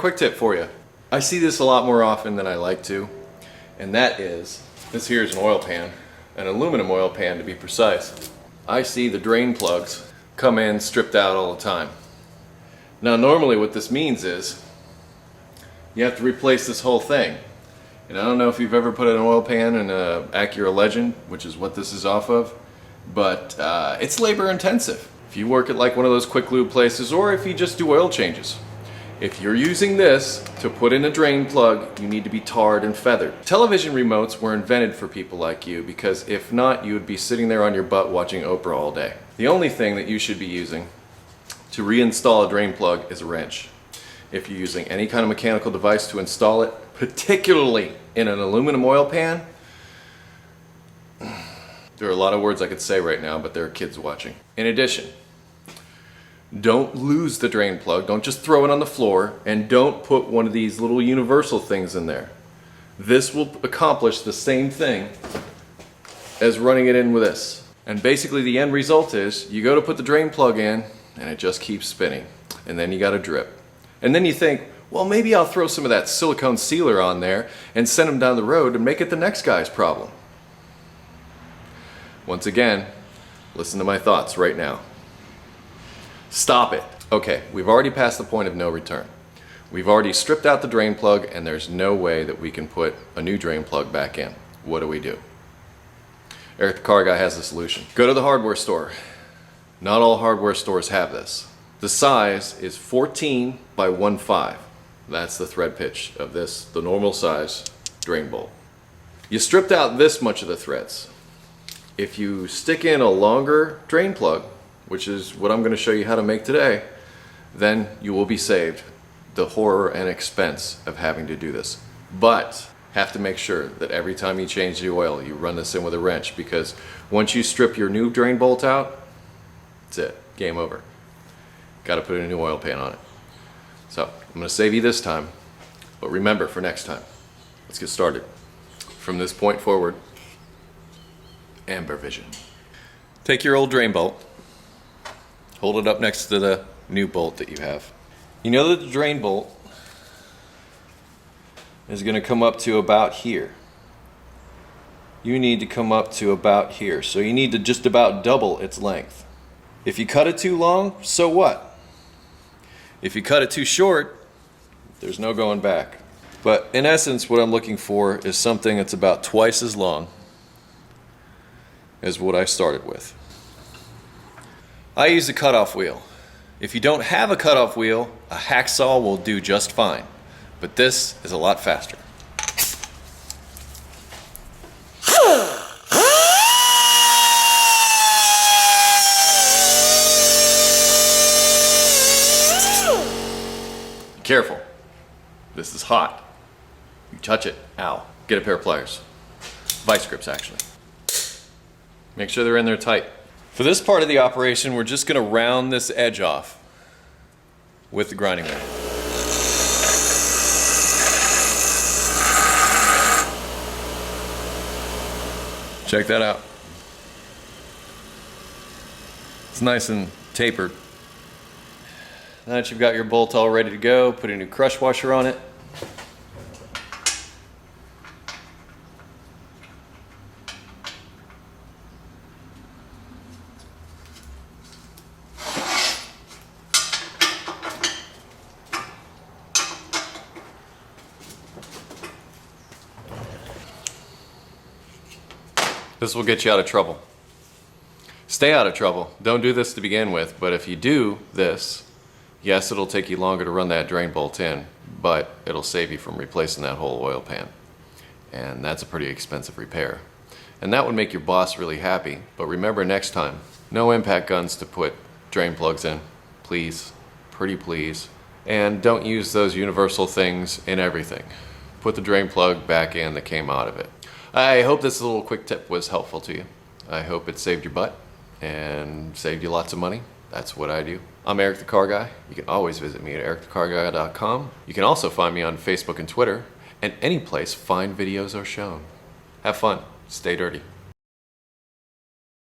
quick tip for you. I see this a lot more often than I like to, and that is, this here is an oil pan, an aluminum oil pan to be precise. I see the drain plugs come in stripped out all the time. Now normally what this means is you have to replace this whole thing. And I don't know if you've ever put an oil pan in a Acura Legend, which is what this is off of, but it's labor intensive. If you work at like one of those quick lube places, or if you just do oil changes. If you're using this to put in a drain plug, you need to be tarred and feathered. Television remotes were invented for people like you, because if not, you would be sitting there on your butt watching Oprah all day. The only thing that you should be using to reinstall a drain plug is a wrench. If you're using any kind of mechanical device to install it, particularly in an aluminum oil pan, there are a lot of words I could say right now, but there are kids watching. In addition, don't lose the drain plug. Don't just throw it on the floor, and don't put one of these little universal things in there. This will accomplish the same thing as running it in with this. And basically the end result is you go to put the drain plug in and it just keeps spinning, and then you got a drip. And then you think, well, maybe I'll throw some of that silicone sealer on there and send them down the road and make it the next guy's problem. Once again, listen to my thoughts right now. Stop it. Okay, we've already passed the point of no return. We've already stripped out the drain plug, and there's no way that we can put a new drain plug back in. What do we do? Eric the Car Guy has the solution. Go to the hardware store. Not all hardware stores have this. The size is 14 by 1.5. That's the thread pitch of this, the normal size drain bolt. You stripped out this much of the threads. If you stick in a longer drain plug, which is what I'm going to show you how to make today, then you will be saved the horror and expense of having to do this. But have to make sure that every time you change the oil, you run this in with a wrench, because once you strip your new drain bolt out, that's it, game over. Got to put a new oil pan on it. So I'm going to save you this time, but remember for next time. Let's get started. From this point forward, amber vision. Take your old drain bolt, hold it up next to the new bolt that you have. You know that the drain bolt is going to come up to about here. You need to come up to about here. So you need to just about double its length. If you cut it too long, so what? If you cut it too short, there's no going back. But in essence, what I'm looking for is something that's about twice as long as what I started with. I use a cutoff wheel. If you don't have a cutoff wheel, a hacksaw will do just fine. But this is a lot faster. Careful. This is hot. You touch it, ow. Get a pair of pliers. Vice grips, actually. Make sure they're in there tight. For this part of the operation, we're just going to round this edge off with the grinding wheel. Check that out. It's nice and tapered. Now that you've got your bolt all ready to go, put a new crush washer on it. This will get you out of trouble. Stay out of trouble. Don't do this to begin with, but if you do this, yes, it'll take you longer to run that drain bolt in, but it'll save you from replacing that whole oil pan. And that's a pretty expensive repair. And that would make your boss really happy, but remember next time, no impact guns to put drain plugs in. Please, pretty please. And don't use those universal things in everything. Put the drain plug back in that came out of it. I hope this little quick tip was helpful to you. I hope it saved your butt and saved you lots of money. That's what I do. I'm Eric the Car Guy. You can always visit me at EricTheCarGuy.com. You can also find me on Facebook and Twitter, and any place fine videos are shown. Have fun. Stay dirty.